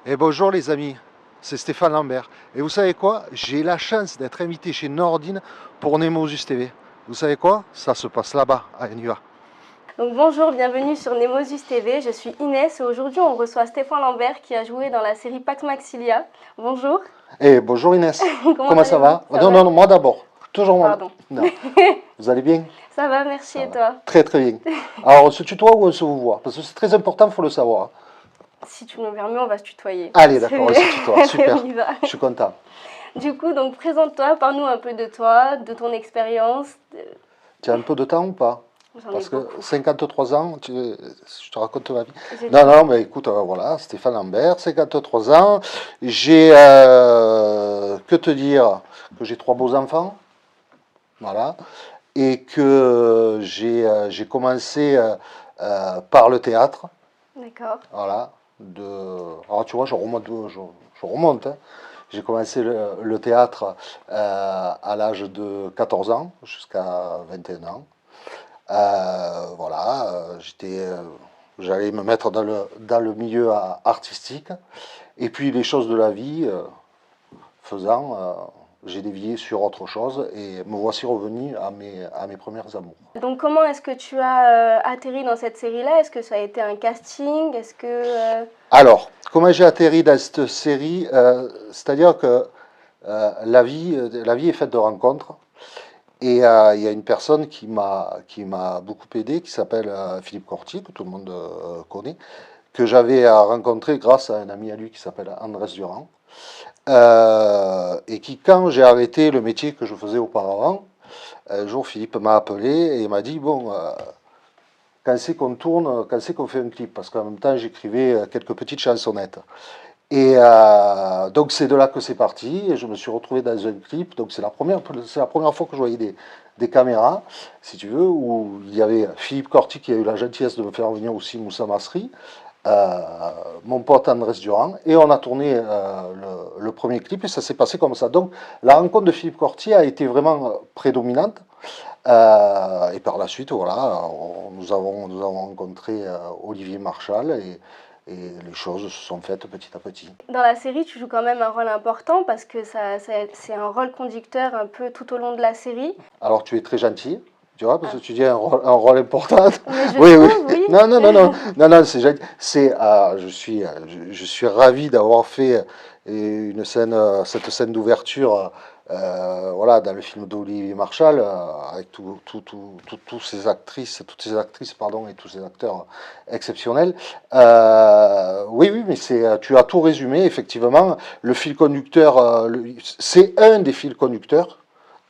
Et bonjour les amis, c'est Stéphane Lambert. Et vous savez quoi? J'ai la chance d'être invité chez Nordine pour Nemosus TV. Vous savez quoi? Ça se passe là-bas. Allez, on y va. Donc bonjour, bienvenue sur Nemosus TV, je suis Inès et aujourd'hui on reçoit Stéphane Lambert qui a joué dans la série Pax Maxilia. Bonjour. Et bonjour Inès. Comment ça allez-vous? va? Non, non, non, moi d'abord. Toujours moi. Pardon. Non. Vous allez bien? Ça va, merci Ça et va. toi? Très très bien. Alors on se tutoie ou on se vous voit? Parce que c'est très important, il faut le savoir. Si tu me permets, on va se tutoyer. Allez, d'accord, on se tutoie. Allez, Super. on y va. Je suis content. Du coup, donc présente-toi, parle-nous un peu de toi, de ton expérience. Tu as un peu de temps ou pas? J'en ai Parce que beaucoup. 53 ans, je te raconte ma vie. J'ai Non, le temps. non, mais écoute, voilà, Stéphane Lambert, 53 ans. J'ai, que te dire, que j'ai 3 beaux enfants, voilà, et que j'ai commencé par le théâtre, D'accord. voilà. Alors tu vois, je remonte, hein. J'ai commencé le théâtre à l'âge de 14 ans jusqu'à 21 ans. Voilà, j'allais me mettre dans le milieu artistique. Et puis les choses de la vie faisant, j'ai dévié sur autre chose et me voici revenu à mes premiers amours. Donc comment est-ce que tu as atterri dans cette série-là? Est-ce que ça a été un casting? Est-ce que... Alors, comment j'ai atterri dans cette série? C'est-à-dire que la vie est faite de rencontres. Et il y a une personne qui m'a beaucoup aidé, qui s'appelle Philippe Corti, que tout le monde connaît, que j'avais rencontré grâce à un ami à lui qui s'appelle Andrés Durand, et qui, quand j'ai arrêté le métier que je faisais auparavant, un jour Philippe m'a appelé et m'a dit, bon, quand c'est qu'on tourne, quand c'est qu'on fait un clip, parce qu'en même temps j'écrivais quelques petites chansonnettes. Et donc c'est de là que c'est parti, et je me suis retrouvé dans un clip, donc c'est la première fois que je voyais des caméras, si tu veux, où il y avait Philippe Corti qui a eu la gentillesse de me faire venir aussi Moussa Masri, mon pote Andrés Durand, et on a tourné le premier clip, et ça s'est passé comme ça. Donc la rencontre de Philippe Corti a été vraiment prédominante, et par la suite, voilà, nous avons rencontré Olivier Marchal, et les choses se sont faites petit à petit. Dans la série, tu joues quand même un rôle important parce que c'est un rôle conducteur un peu tout au long de la série. Alors tu es très gentil, tu vois, parce Ah. que tu dis un rôle important. Mais je Oui, oui. trouve, oui. Non, non, non, non, non, non, c'est gentil. Je suis ravi d'avoir fait cette scène d'ouverture, voilà, dans le film d'Olivier Marchal, avec toutes ces actrices, pardon, et tous ces acteurs exceptionnels. Oui, oui, mais tu as tout résumé, effectivement. Le fil conducteur, c'est un des fils conducteurs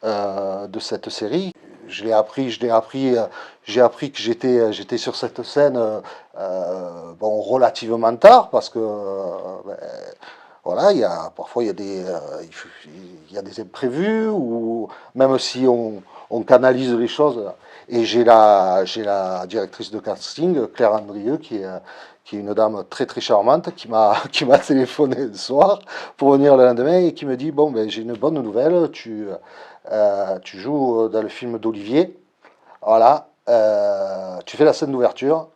de cette série. J'ai appris que j'étais sur cette scène bon, relativement tard parce que ben, voilà, parfois il y a des imprévus ou même si on canalise les choses. Et j'ai la directrice de casting, Claire Andrieux, qui est une dame très très charmante, qui m'a téléphoné le soir pour venir le lendemain et qui me dit, bon, ben, j'ai une bonne nouvelle, tu joues dans le film d'Olivier, voilà, tu fais la scène d'ouverture,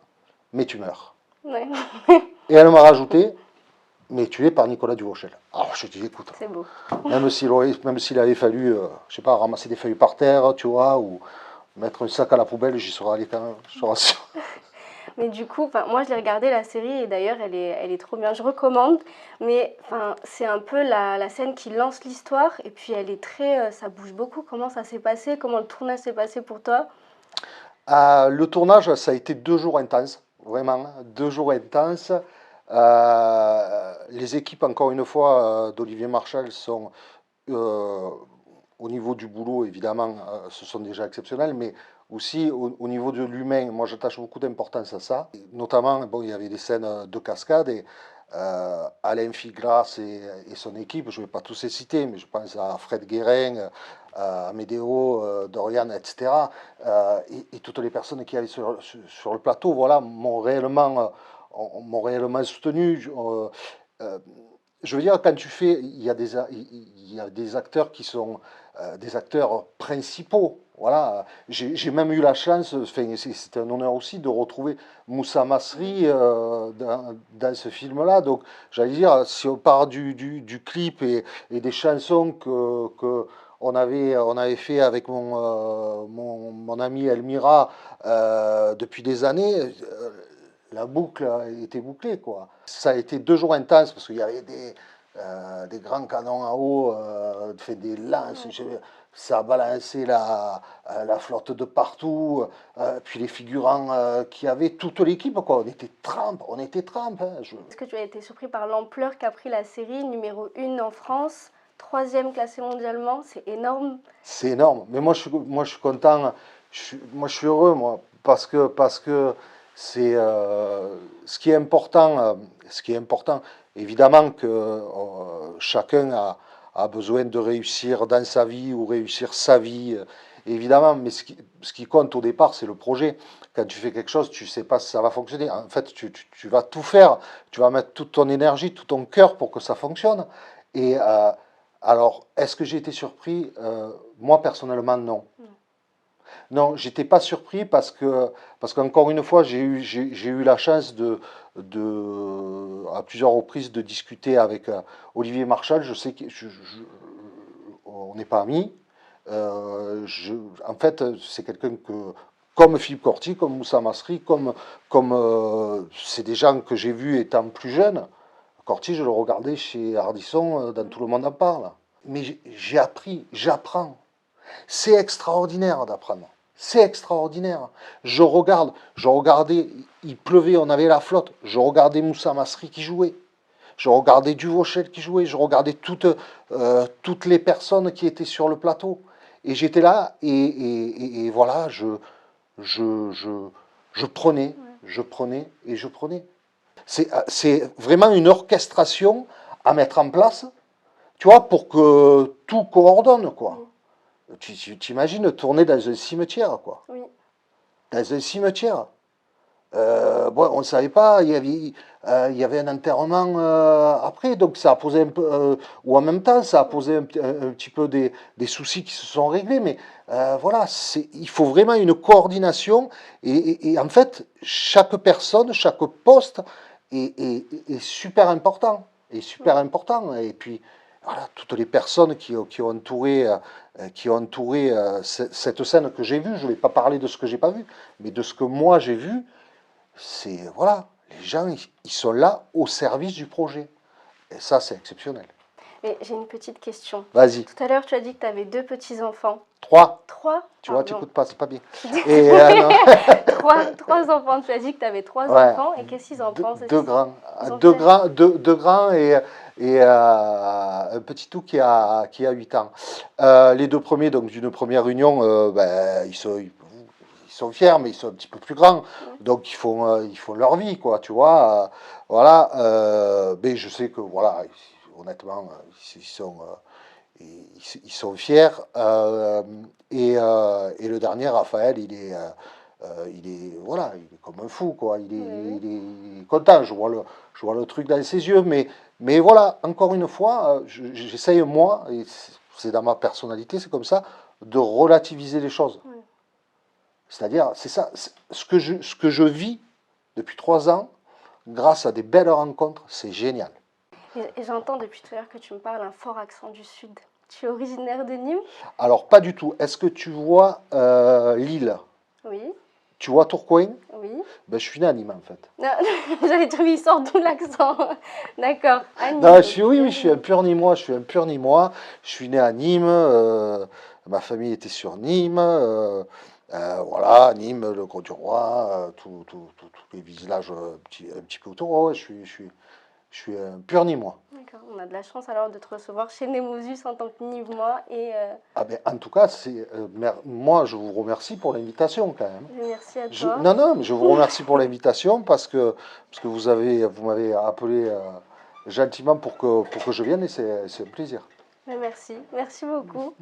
mais tu meurs. Ouais. Et elle m'a rajouté, mais tué par Nicolas Duvauchel. Alors je dis, écoute, C'est beau. même s'il avait fallu, je sais pas, ramasser des feuilles par terre, tu vois, ou mettre un sac à la poubelle, j'y serais allé quand même, je te rassure. Mais du coup, moi je l'ai regardé la série et d'ailleurs elle est trop bien. Je recommande, mais c'est un peu la scène qui lance l'histoire et puis elle est très, ça bouge beaucoup. Comment ça s'est passé? Comment le tournage s'est passé pour toi? Le tournage, ça a été 2 jours intenses, vraiment, 2 jours intenses. Les équipes, encore une fois, d'Olivier Marchal sont, euh, au niveau du boulot, évidemment, ce sont déjà exceptionnels, mais aussi au niveau de l'humain, moi j'attache beaucoup d'importance à ça. Et notamment, bon, il y avait des scènes de cascade et Alain Figras et son équipe, je ne vais pas tous les citer, mais je pense à Fred Guérin, à Médéo, Dorian, etc. Et toutes les personnes qui allaient sur le plateau, voilà, m'ont réellement soutenu. Euh, je veux dire, quand tu fais, il y a des acteurs qui sont des acteurs principaux. Voilà, j'ai même eu la chance, enfin, c'est un honneur aussi de retrouver Moussa Masri dans ce film-là. Donc, j'allais dire, si on part du clip et des chansons que on avait fait avec mon ami Elmira depuis des années, la boucle a été bouclée, quoi. Ça a été 2 jours intenses parce qu'il y avait des grands canons à eau, fait des lances, Ouais. ça a balancé la flotte de partout, puis les figurants qui avaient toute l'équipe, quoi. On était trempes. Hein. Est-ce que tu as été surpris par l'ampleur qu'a pris la série, numéro 1 en France, troisième classée mondialement, c'est énorme. C'est énorme. Mais moi, je suis content. Moi, je suis heureux, moi, parce que c'est ce qui est important. Ce qui est important, évidemment que chacun a besoin de réussir dans sa vie ou réussir sa vie, évidemment. Mais ce qui compte au départ, c'est le projet. Quand tu fais quelque chose, tu sais pas si ça va fonctionner. En fait, tu vas tout faire. Tu vas mettre toute ton énergie, tout ton cœur pour que ça fonctionne. Et alors, est-ce que j'ai été surpris? Moi, personnellement, non. Non, j'étais pas surpris parce qu'encore une fois, j'ai eu la chance à plusieurs reprises de discuter avec Olivier Marchal. Je sais on n'est pas amis. En fait, c'est quelqu'un que, comme Philippe Corti, comme Moussa Masri, c'est des gens que j'ai vus étant plus jeune. Corti, je le regardais chez Ardisson, dans Tout le monde en parle. Mais j'ai appris, j'apprends. C'est extraordinaire d'apprendre. C'est extraordinaire. Je regardais, il pleuvait, on avait la flotte. Je regardais Moussa Masri qui jouait. Je regardais Duvauchel qui jouait. Je regardais toutes les personnes qui étaient sur le plateau. Et j'étais là et voilà, je, je, je prenais, je prenais et je prenais. C'est vraiment une orchestration à mettre en place, tu vois, pour que tout coordonne, quoi. Tu t'imagines tourner dans un cimetière, quoi. Oui. Dans un cimetière. Bon, on ne savait pas, il y avait un enterrement après, donc ça a posé un peu, ou en même temps, ça a posé un petit peu des soucis qui se sont réglés, mais voilà, il faut vraiment une coordination, et en fait, chaque personne, chaque poste est super important, et puis, voilà, toutes les personnes qui ont entouré cette scène que j'ai vue, je ne vais pas parler de ce que j'ai pas vu, mais de ce que moi j'ai vu, c'est, voilà, les gens, ils sont là au service du projet. Et ça, c'est exceptionnel. Et j'ai une petite question. Vas-y. Tout à l'heure, tu as dit que tu avais 2 petits-enfants. 3. 3? Tu vois, Pardon. t'écoutes pas, c'est pas bien. Et, non. 3 enfants. Tu as dit que tu avais 3 Ouais. enfants. Et qu'est-ce qu'ils en pensent? Deux grands. Ils ont Deux quel grands, deux grands et un petit tout qui a 8 ans. Les 2 premiers, donc d'une première union, ben, ils sont fiers, mais ils sont un petit peu plus grands. Donc ils font leur vie, quoi, tu vois. Voilà. Mais je sais que, voilà, honnêtement, ils sont fiers. Et le dernier, Raphaël, voilà, il est comme un fou, quoi. Il est content. Je vois le truc dans ses yeux. Mais voilà, encore une fois, j'essaye, moi, et c'est dans ma personnalité, c'est comme ça, de relativiser les choses. Oui. C'est-à-dire, c'est ça, ce que je vis depuis 3 ans, grâce à des belles rencontres, c'est génial. Et j'entends depuis tout à l'heure que tu me parles un fort accent du Sud. Tu es originaire de Nîmes? Alors, pas du tout. Est-ce que tu vois Lille? Oui. Tu vois Tourcoing? Oui. Ben, je suis né à Nîmes, en fait. Non, j'allais dire, il sort d'où l'accent? D'accord. À Nîmes. Non, oui, je suis un pur Nîmois. Je suis un pur Nîmois. Je suis né à Nîmes. Ma famille était sur Nîmes. Voilà, Nîmes, le Grau-du-Roi, tous les villages un petit peu autour. Ouais, je suis un pur Nîmois. D'accord. On a de la chance alors de te recevoir chez Nemosus en tant que Nîmois. Et Ah ben, en tout cas, moi, je vous remercie pour l'invitation quand même. merci à toi. Non, non, mais je vous remercie pour l'invitation parce que vous m'avez appelé gentiment pour que je vienne et c'est un plaisir. Merci. Merci beaucoup.